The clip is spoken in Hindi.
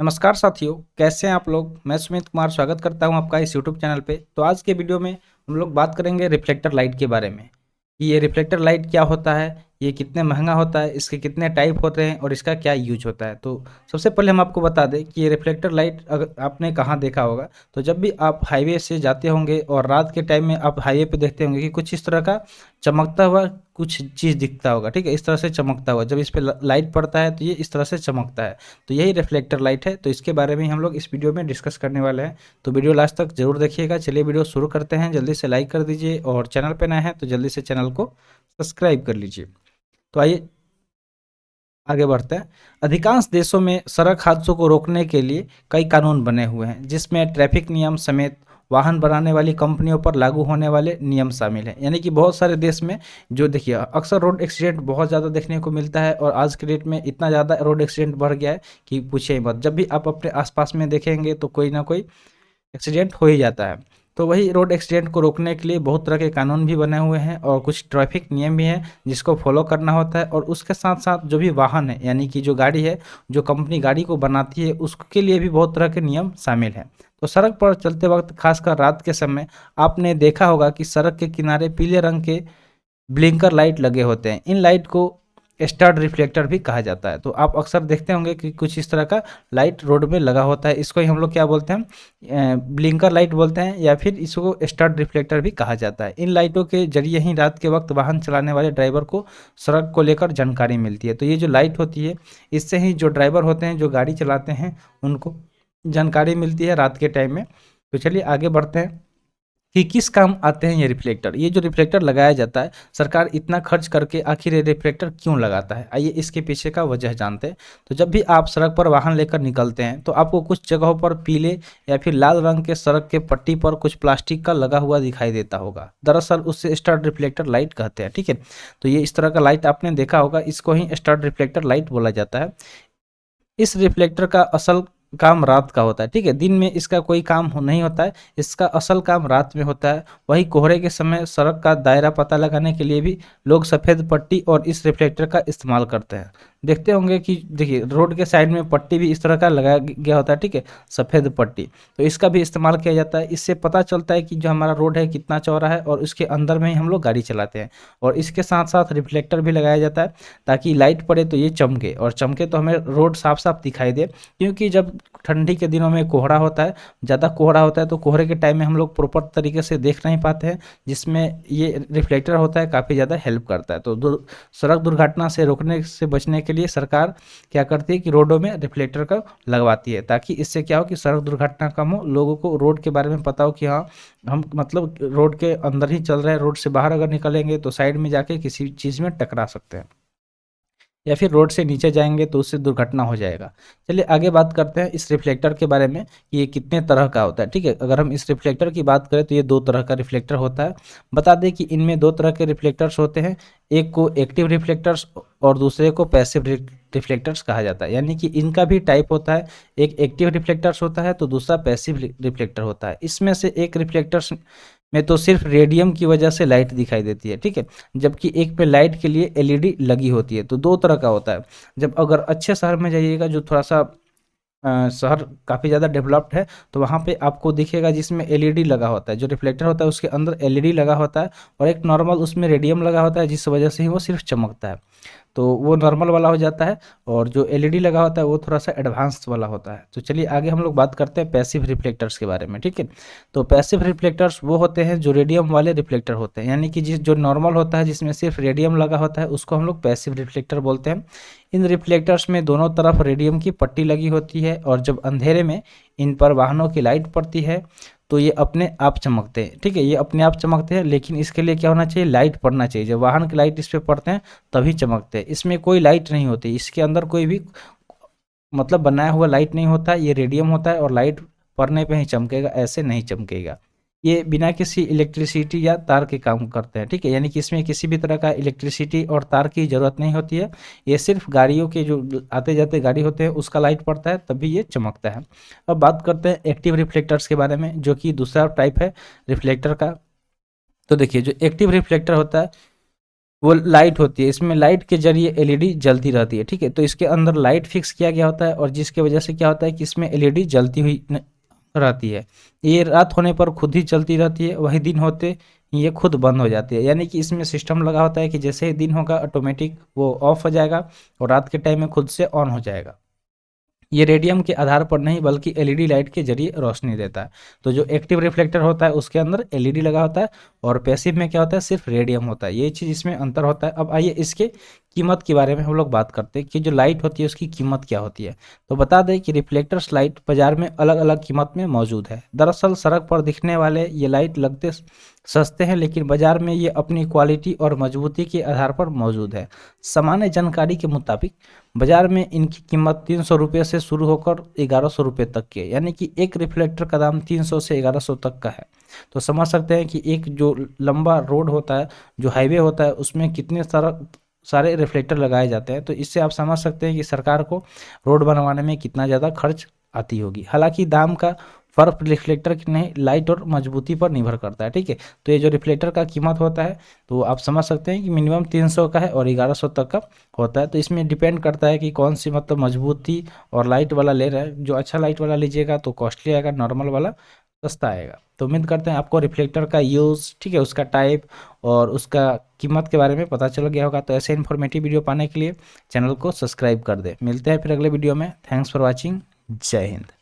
नमस्कार साथियों, कैसे हैं आप लोग। मैं सुमित कुमार स्वागत करता हूं आपका इस यूट्यूब चैनल पे। तो आज के वीडियो में हम लोग बात करेंगे रिफ्लेक्टर लाइट के बारे में कि ये रिफ्लेक्टर लाइट क्या होता है, ये कितने महंगा होता है, इसके कितने टाइप होते हैं और इसका क्या यूज होता है। तो सबसे पहले हम आपको बता दें कि ये रिफ्लेक्टर लाइट अगर आपने कहाँ देखा होगा, तो जब भी आप हाईवे से जाते होंगे और रात के टाइम में आप हाईवे पे देखते होंगे कि कुछ इस तरह का चमकता हुआ कुछ चीज़ दिखता होगा। ठीक है, इस तरह से चमकता हुआ जब इस पे लाइट पड़ता है तो ये इस तरह से चमकता है। तो यही रिफ्लेक्टर लाइट है। तो इसके बारे में ही हम लोग इस वीडियो में डिस्कस करने वाले हैं। तो वीडियो लास्ट तक जरूर देखिएगा। चलिए वीडियो शुरू करते हैं। जल्दी से लाइक कर दीजिए और चैनल पे नए हैं तो जल्दी से चैनल को सब्सक्राइब कर लीजिए। तो आइए आगे बढ़ते हैं। अधिकांश देशों में सड़क हादसों को रोकने के लिए कई कानून बने हुए हैं, जिसमें ट्रैफिक नियम समेत वाहन बनाने वाली कंपनियों पर लागू होने वाले नियम शामिल हैं। यानी कि बहुत सारे देश में जो देखिए अक्सर रोड एक्सीडेंट बहुत ज़्यादा देखने को मिलता है और आज के डेट में इतना ज़्यादा रोड एक्सीडेंट बढ़ गया है कि पूछिए मत। जब भी आप अपने आसपास में देखेंगे तो कोई ना कोई एक्सीडेंट हो ही जाता है। तो वही रोड एक्सीडेंट को रोकने के लिए बहुत तरह के कानून भी बने हुए हैं और कुछ ट्रैफिक नियम भी हैं जिसको फॉलो करना होता है। और उसके साथ साथ जो भी वाहन है, यानी कि जो गाड़ी है, जो कंपनी गाड़ी को बनाती है, उसके लिए भी बहुत तरह के नियम शामिल हैं। तो सड़क पर चलते वक्त खासकर रात के समय आपने देखा होगा कि सड़क के किनारे पीले रंग के ब्लिंकर लाइट लगे होते हैं। इन लाइट को स्टड रिफ्लेक्टर भी कहा जाता है। तो आप अक्सर देखते होंगे कि कुछ इस तरह का लाइट रोड में लगा होता है। इसको ही हम लोग क्या बोलते हैं, ब्लिंकर लाइट बोलते हैं या फिर इसको स्टड रिफ्लेक्टर भी कहा जाता है। इन लाइटों के जरिए ही रात के वक्त वाहन चलाने वाले ड्राइवर को सड़क को लेकर जानकारी मिलती है। तो ये जो लाइट होती है, इससे ही जो ड्राइवर होते हैं, जो गाड़ी चलाते हैं, उनको जानकारी मिलती है रात के टाइम में। तो चलिए आगे बढ़ते हैं कि किस काम आते हैं ये रिफ्लेक्टर। ये जो रिफ्लेक्टर लगाया जाता है, सरकार इतना खर्च करके आखिर ये रिफ्लेक्टर क्यों लगाता है, आइए इसके पीछे का वजह जानते हैं। तो जब भी आप सड़क पर वाहन लेकर निकलते हैं तो आपको कुछ जगहों पर पीले या फिर लाल रंग के सड़क के पट्टी पर कुछ प्लास्टिक का लगा हुआ दिखाई देता होगा। दरअसल उससे स्टड रिफ्लेक्टर लाइट कहते हैं। ठीक है, तो ये इस तरह का लाइट आपने देखा होगा, इसको ही स्टड रिफ्लेक्टर लाइट बोला जाता है। इस रिफ्लेक्टर का असल काम रात का होता है। ठीक है, दिन में इसका कोई काम नहीं होता है, इसका असल काम रात में होता है। वही कोहरे के समय सड़क का दायरा पता लगाने के लिए भी लोग सफ़ेद पट्टी और इस रिफ्लेक्टर का इस्तेमाल करते हैं। देखते होंगे कि देखिए रोड के साइड में पट्टी भी इस तरह का लगाया गया होता है। ठीक है, सफ़ेद पट्टी, तो इसका भी इस्तेमाल किया जाता है। इससे पता चलता है कि जो हमारा रोड है कितना चौड़ा है और उसके अंदर में ही हम लोग गाड़ी चलाते हैं। और इसके साथ साथ रिफ्लेक्टर भी लगाया जाता है ताकि लाइट पड़े तो ये चमके, और चमके तो हमें रोड साफ साफ दिखाई दे। क्योंकि जब ठंडी के दिनों में कोहरा होता है, ज़्यादा कोहरा होता है, तो कोहरे के टाइम में हम लोग प्रॉपर तरीके से देख नहीं पाते हैं, जिसमें ये रिफ्लेक्टर होता है काफ़ी ज़्यादा हेल्प करता है। तो सड़क दुर्घटना से रोकने से बचने के लिए सरकार क्या करती है कि रोडों में रिफ्लेक्टर का लगवाती है, ताकि इससे क्या हो कि सड़क दुर्घटना कम हो, लोगों को रोड के बारे में पता हो कि हाँ हम मतलब रोड के अंदर ही चल रहे हैं, रोड से बाहर अगर निकलेंगे तो साइड में जाके किसी चीज़ में टकरा सकते हैं या फिर रोड से नीचे जाएंगे तो उससे दुर्घटना हो जाएगा। चलिए आगे बात करते हैं इस रिफ्लेक्टर के बारे में कि ये कितने तरह का होता है। ठीक है, अगर हम इस रिफ्लेक्टर की बात करें तो ये दो तरह का रिफ्लेक्टर होता है। बता दें कि इनमें दो तरह के रिफ्लेक्टर्स होते हैं, एक को एक्टिव रिफ्लेक्टर्स और दूसरे को पैसिव रिफ्लेक्टर्स कहा जाता है। यानी कि इनका भी टाइप होता है, एक एक्टिव रिफ्लेक्टर्स होता है तो दूसरा पैसिव रिफ्लेक्टर होता है। इसमें से एक रिफ्लेक्टर्स में तो सिर्फ रेडियम की वजह से लाइट दिखाई देती है। ठीक है, जबकि एक पे लाइट के लिए एलईडी लगी होती है। तो दो तरह का होता है। जब अगर अच्छे शहर में जाइएगा जो थोड़ा सा शहर काफ़ी ज़्यादा डेवलप्ड है, तो वहाँ पे आपको दिखेगा जिसमें एलईडी लगा होता है, जो रिफ्लेक्टर होता है उसके अंदर एलईडी लगा होता है, और एक नॉर्मल उसमें रेडियम लगा होता है जिस वजह से ही वो सिर्फ चमकता है। तो वो नॉर्मल वाला हो जाता है, और जो एलईडी लगा होता है वो थोड़ा सा एडवांस वाला होता है। तो चलिए आगे हम लोग बात करते हैं पैसिव रिफ्लेक्टर्स के बारे में। ठीक है, तो पैसिव रिफ्लेक्टर्स वो होते हैं जो रेडियम वाले रिफ्लेक्टर होते हैं, यानी कि जिस जो नॉर्मल होता है जिसमें सिर्फ रेडियम लगा होता है उसको हम लोग पैसिव रिफ्लेक्टर बोलते हैं। इन रिफ्लेक्टर्स में दोनों तरफ रेडियम की पट्टी लगी होती है, और जब अंधेरे में इन पर वाहनों की लाइट पड़ती है तो ये अपने आप चमकते हैं। ठीक है, ये अपने आप चमकते हैं, लेकिन इसके लिए क्या होना चाहिए, लाइट पड़ना चाहिए। जब वाहन की लाइट इस पर पड़ते हैं तभी चमकते हैं। इसमें कोई लाइट नहीं होती, इसके अंदर कोई भी मतलब बनाया हुआ लाइट नहीं होता, ये रेडियम होता है, और लाइट पड़ने पे ही चमकेगा, ऐसे नहीं चमकेगा। ये बिना किसी इलेक्ट्रिसिटी या तार के काम करते हैं। ठीक है, यानी कि इसमें किसी भी तरह का इलेक्ट्रिसिटी और तार की ज़रूरत नहीं होती है। ये सिर्फ गाड़ियों के जो आते जाते गाड़ी होते हैं उसका लाइट पड़ता है तभी ये चमकता है। अब बात करते हैं एक्टिव रिफ्लेक्टर्स के बारे में, जो कि दूसरा टाइप है रिफ्लेक्टर का। तो देखिए जो एक्टिव रिफ्लेक्टर होता है वो लाइट होती है, इसमें लाइट के जरिए एलईडी जलती रहती है, ठीक है। तो इसके अंदर लाइट फिक्स किया गया होता है और जिसकी वजह से क्या होता है कि इसमें एलईडी जलती हुई रहती है। ये रात होने पर खुद ही चलती रहती है, वही दिन होते ये खुद बंद हो जाती है। यानी कि इसमें सिस्टम लगा होता है कि जैसे ही दिन होगा ऑटोमेटिक वो ऑफ हो जाएगा और रात के टाइम में खुद से ऑन हो जाएगा। ये रेडियम के आधार पर नहीं बल्कि एलईडी लाइट के जरिए रोशनी देता है। तो जो एक्टिव रिफ्लेक्टर होता है उसके अंदर एलईडी लगा होता है और पैसिव में क्या होता है, सिर्फ रेडियम होता है। ये चीज़ इसमें अंतर होता है। अब आइए इसके कीमत के बारे में हम लोग बात करते हैं कि जो लाइट होती है उसकी कीमत क्या होती है। तो बता दें कि रिफ्लेक्टर्स लाइट बाजार में अलग अलग कीमत में मौजूद है। दरअसल सड़क पर दिखने वाले ये लाइट लगते सस्ते हैं, लेकिन बाजार में ये अपनी क्वालिटी और मजबूती के आधार पर मौजूद है। सामान्य जानकारी के मुताबिक बाजार में इनकी कीमत 300 रुपये से शुरू होकर 1100 रुपये तक की है। यानी कि एक रिफ्लेक्टर का दाम 300 से 1100 तक का है। तो समझ सकते हैं कि एक जो लंबा रोड होता है, जो हाईवे होता है, उसमें कितने सारे रिफ्लेक्टर लगाए जाते हैं। तो इससे आप समझ सकते हैं कि सरकार को रोड बनवाने में कितना ज़्यादा खर्च आती होगी। हालांकि दाम का फर्क रिफ्लेक्टर की नहीं, लाइट और मजबूती पर निर्भर करता है, ठीक है। तो ये जो रिफ्लेक्टर का कीमत होता है तो आप समझ सकते हैं कि मिनिमम 300 का है और 1100 तक का होता है। तो इसमें डिपेंड करता है कि कौन सी मतलब मजबूती और लाइट वाला ले रहे हैं। जो अच्छा लाइट वाला लीजिएगा तो कॉस्टली आएगा, नॉर्मल वाला सस्ता आएगा। तो उम्मीद करते हैं आपको रिफ्लेक्टर का यूज़, ठीक है, उसका टाइप और उसका कीमत के बारे में पता चल गया होगा। तो ऐसे इन्फॉर्मेटिव वीडियो पाने के लिए चैनल को सब्सक्राइब कर दें। मिलते हैं फिर अगले वीडियो में। Thanks for watching. जय हिंद।